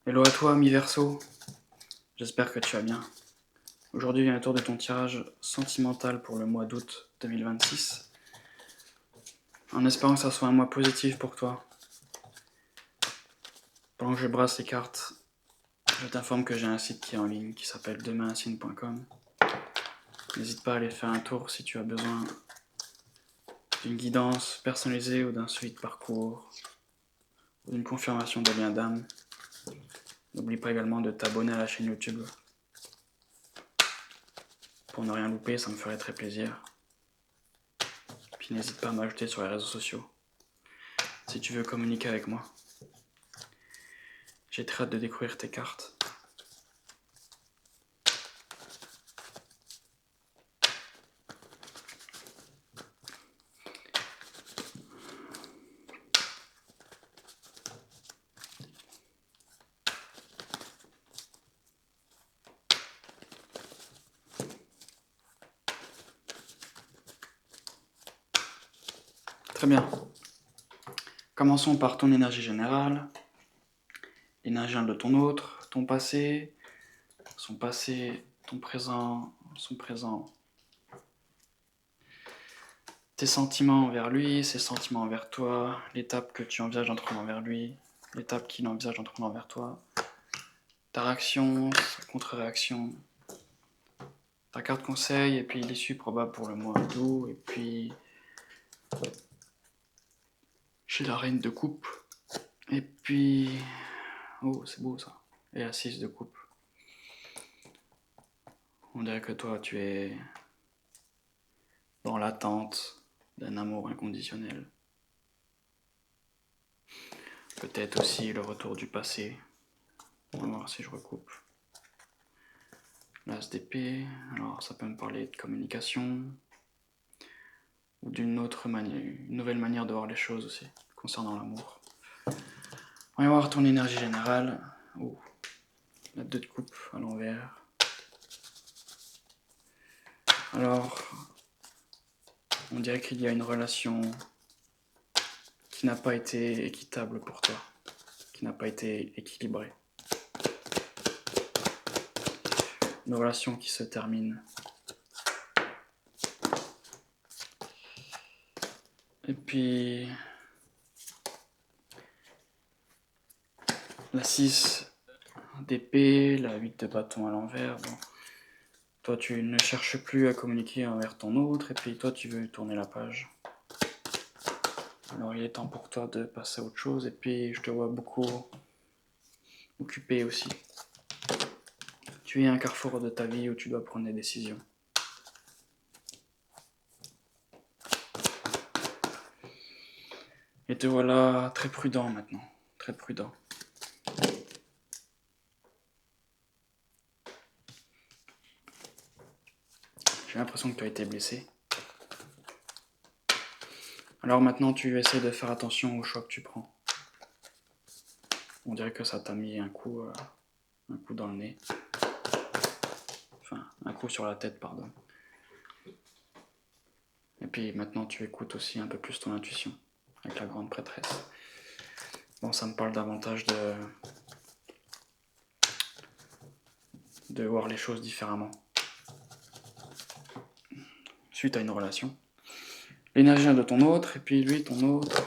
Hello à toi, mi-verso. J'espère que tu vas bien. Aujourd'hui vient le tour de ton tirage sentimental pour le mois d'août 2026. En espérant que ça soit un mois positif pour toi. Pendant que je brasse les cartes, je t'informe que j'ai un site qui est en ligne qui s'appelle demainsigne.com. N'hésite pas à aller faire un tour si tu as besoin d'une guidance personnalisée ou d'un suivi de parcours ou d'une confirmation de lien d'âme. N'oublie pas également de t'abonner à la chaîne YouTube. Pour ne rien louper, ça me ferait très plaisir. Puis n'hésite pas à m'ajouter sur les réseaux sociaux si tu veux communiquer avec moi. J'ai très hâte de découvrir tes cartes. Très bien. Commençons par ton énergie générale, l'énergie de ton autre, ton passé, son passé, ton présent, son présent. Tes sentiments envers lui, ses sentiments envers toi, l'étape que tu envisages d'entreprendre envers lui, l'étape qu'il envisage d'entreprendre envers toi, ta réaction, sa contre-réaction, ta carte conseil, et puis l'issue probable pour le mois d'août, et puis j'ai la reine de coupe, et puis... Oh, c'est beau ça. Et la 6 de coupe. On dirait que toi, tu es dans l'attente d'un amour inconditionnel. Peut-être aussi le retour du passé. On va voir si je recoupe. L'as d'épée, alors ça peut me parler de communication ou d'une autre manière, une nouvelle manière de voir les choses aussi, concernant l'amour. On va voir ton énergie générale. Oh, la 2 de coupe à l'envers. Alors, on dirait qu'il y a une relation qui n'a pas été équitable pour toi, qui n'a pas été équilibrée. Une relation qui se termine. Et puis, la 6 d'épée, la 8 de bâton à l'envers. Bon. Toi, tu ne cherches plus à communiquer envers ton autre, et puis toi, tu veux tourner la page. Alors, il est temps pour toi de passer à autre chose, et puis je te vois beaucoup occupé aussi. Tu es à un carrefour de ta vie où tu dois prendre des décisions. Et te voilà très prudent maintenant, très prudent. J'ai l'impression que tu as été blessé. Alors maintenant, tu essaies de faire attention aux choix que tu prends. On dirait que ça t'a mis un coup dans le nez. Enfin, un coup sur la tête, pardon. Et puis maintenant, tu écoutes aussi un peu plus ton intuition, avec la grande prêtresse. Bon, ça me parle davantage de voir les choses différemment. Suite à une relation. L'énergie de ton autre, et puis lui, ton autre.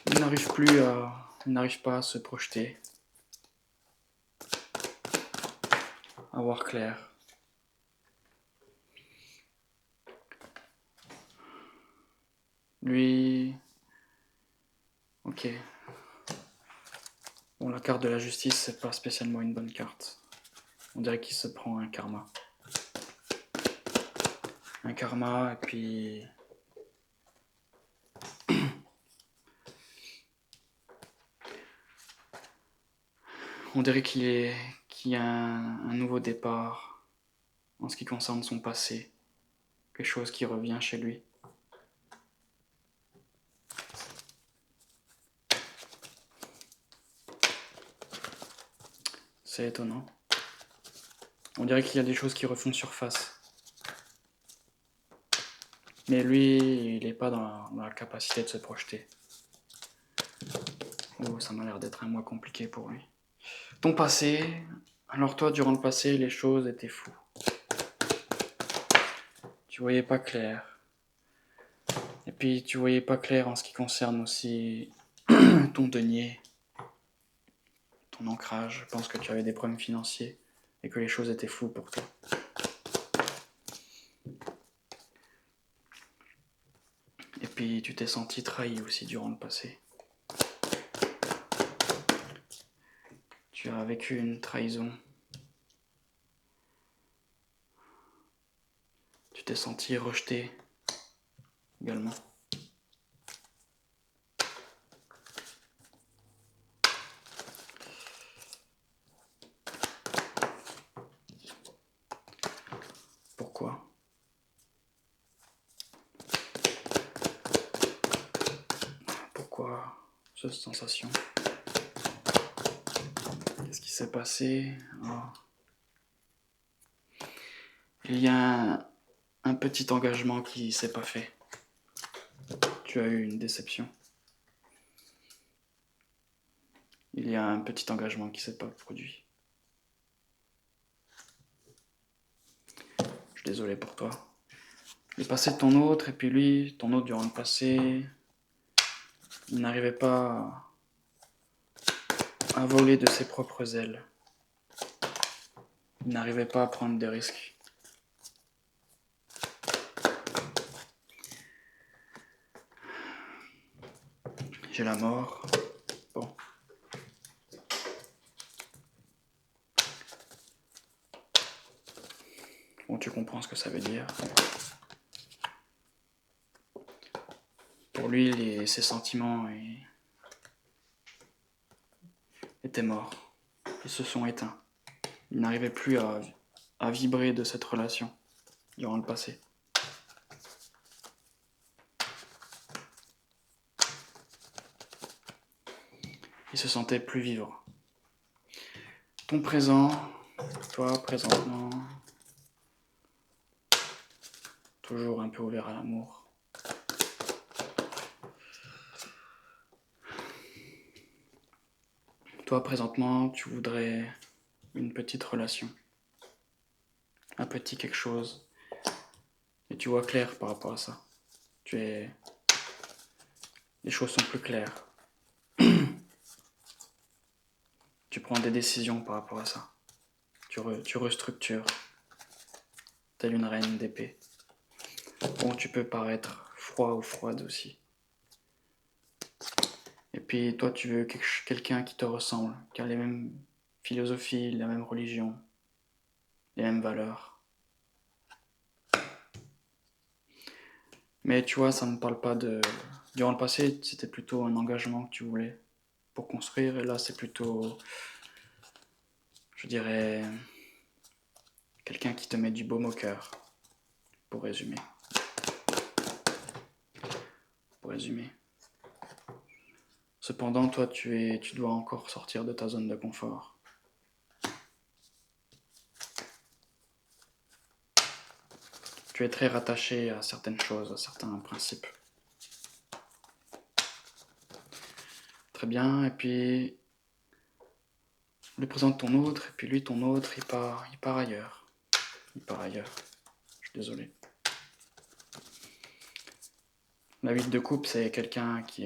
Il n'arrive pas à se projeter, à voir clair. Lui... Ok. Bon, la carte de la justice, c'est pas spécialement une bonne carte. On dirait qu'il se prend un karma. Un karma, et puis... On dirait qu'il y a un nouveau départ en ce qui concerne son passé. Quelque chose qui revient chez lui. C'est étonnant. On dirait qu'il y a des choses qui refont surface. Mais lui, il n'est pas dans la capacité de se projeter. Oh, ça m'a l'air d'être un mois compliqué pour lui. Ton passé. Alors toi, durant le passé, les choses étaient floues. Tu voyais pas clair. Et puis tu voyais pas clair en ce qui concerne aussi ton denier, ton ancrage. Je pense que tu avais des problèmes financiers et que les choses étaient floues pour toi. Et puis tu t'es senti trahi aussi durant le passé. Tu as vécu une trahison. Tu t'es senti rejeté également. Pourquoi ? Pourquoi cette sensation ? Qu'est-ce qui s'est passé ? Oh. Il y a un petit engagement qui s'est pas fait. Tu as eu une déception. Il y a un petit engagement qui s'est pas produit. Je suis désolé pour toi. Il est passé ton autre, et puis lui, ton autre durant le passé, il n'arrivait pas à voler de ses propres ailes. Il n'arrivait pas à prendre des risques. J'ai la mort. Bon. Bon, tu comprends ce que ça veut dire. Pour lui, ses sentiments étaient morts. Ils se sont éteints. Il n'arrivait plus à vibrer de cette relation durant le passé. Il se sentait plus vivre. Ton présent, toi, présentement, toujours un peu ouvert à l'amour. Toi, présentement, tu voudrais une petite relation. Un petit quelque chose. Et tu vois clair par rapport à ça. Les choses sont plus claires. Tu prends des décisions par rapport à ça. Tu restructures. Telle une reine d'épée. Bon, tu peux paraître froid ou froide aussi. Et puis toi, tu veux quelqu'un qui te ressemble, qui a les mêmes philosophies, la même religion, les mêmes valeurs. Mais tu vois, ça ne parle pas de... Durant le passé, c'était plutôt un engagement que tu voulais pour construire, et là, c'est plutôt, je dirais, quelqu'un qui te met du baume au cœur, pour résumer. Cependant, toi, tu dois encore sortir de ta zone de confort. Tu es très rattaché à certaines choses, à certains principes. Très bien, et puis je lui présente ton autre, et puis lui, ton autre, il part ailleurs. Je suis désolé. La 8 de coupe, c'est quelqu'un qui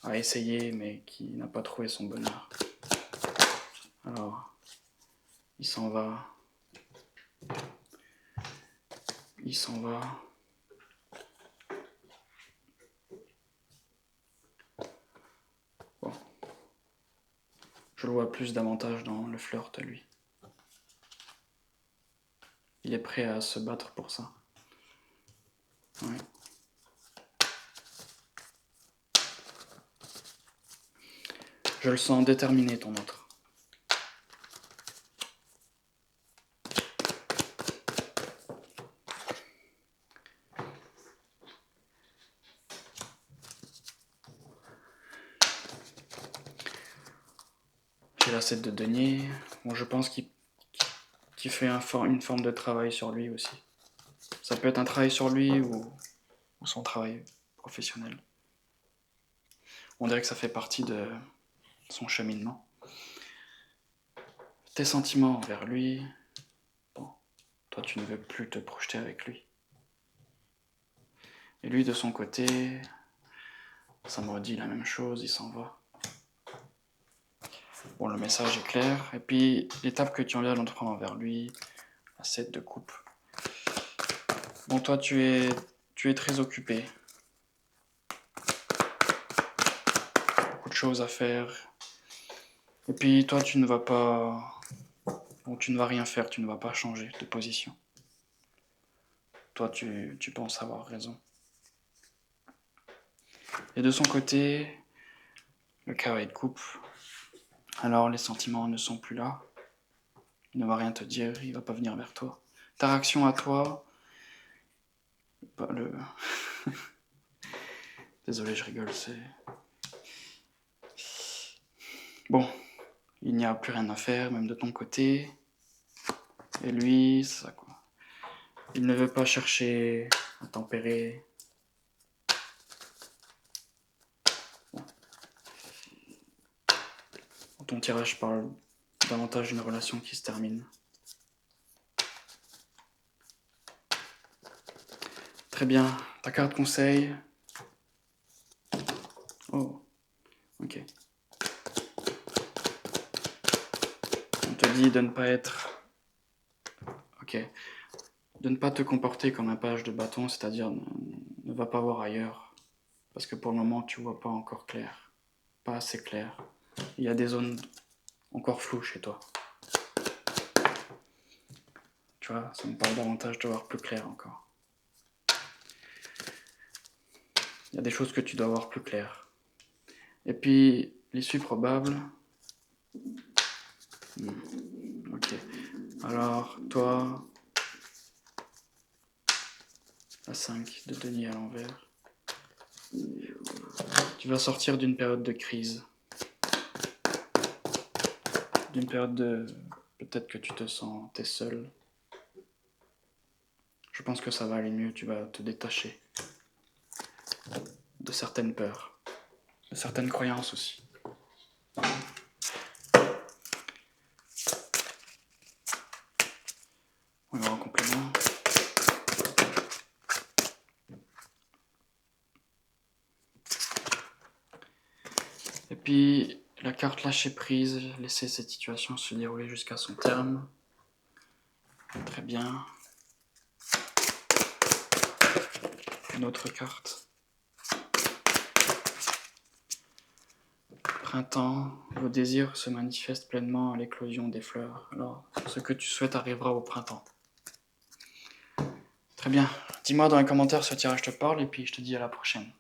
a essayé, mais qui n'a pas trouvé son bonheur. Alors, il s'en va. Bon. Je le vois plus davantage dans le flirt, lui. Il est prêt à se battre pour ça. Ouais. Je le sens déterminé, ton autre. J'ai l'assiette de denier. Bon, je pense qu'il fait une forme de travail sur lui aussi. Ça peut être un travail sur lui ou son travail professionnel. On dirait que ça fait partie de son cheminement. Tes sentiments envers lui. Bon, toi tu ne veux plus te projeter avec lui. Et lui de son côté, ça me redit la même chose, il s'en va. Bon, le message est clair. Et puis, l'étape que tu envisages d'entreprendre envers lui, la 7 de coupe. Bon, toi, tu es très occupé. Beaucoup de choses à faire. Et puis, toi, tu ne vas pas... Bon, tu ne vas rien faire, tu ne vas pas changer de position. Toi, tu penses avoir raison. Et de son côté, le carré de coupe. Alors, les sentiments ne sont plus là. Il ne va rien te dire, il va pas venir vers toi. Ta réaction à toi... le... Désolé, je rigole, c'est... Bon, il n'y a plus rien à faire, même de ton côté. Et lui, ça quoi. Il ne veut pas chercher à tempérer. Bon. Ton tirage parle davantage d'une relation qui se termine. Très bien. Ta carte conseil. Oh, ok. On te dit de ne pas être... Ok. De ne pas te comporter comme un page de bâton, c'est-à-dire ne va pas voir ailleurs. Parce que pour le moment, tu vois pas encore clair. Pas assez clair. Il y a des zones encore floues chez toi. Tu vois, ça me parle davantage de voir plus clair encore. Il y a des choses que tu dois voir plus clair. Et puis, l'issue probable... Ok. Alors, toi... La 5 de denier à l'envers. Tu vas sortir d'une période de crise. D'une période de... Peut-être que tu te sens... T'es seul. Je pense que ça va aller mieux. Tu vas te détacher de certaines peurs. De certaines croyances aussi. On va voir en complément. Et puis, la carte lâcher prise, laisser cette situation se dérouler jusqu'à son terme. Très bien. Une autre carte. Printemps, vos désirs se manifestent pleinement à l'éclosion des fleurs. Alors, ce que tu souhaites arrivera au printemps. Très bien. Dis-moi dans les commentaires si ce tirage te parle et puis je te dis à la prochaine.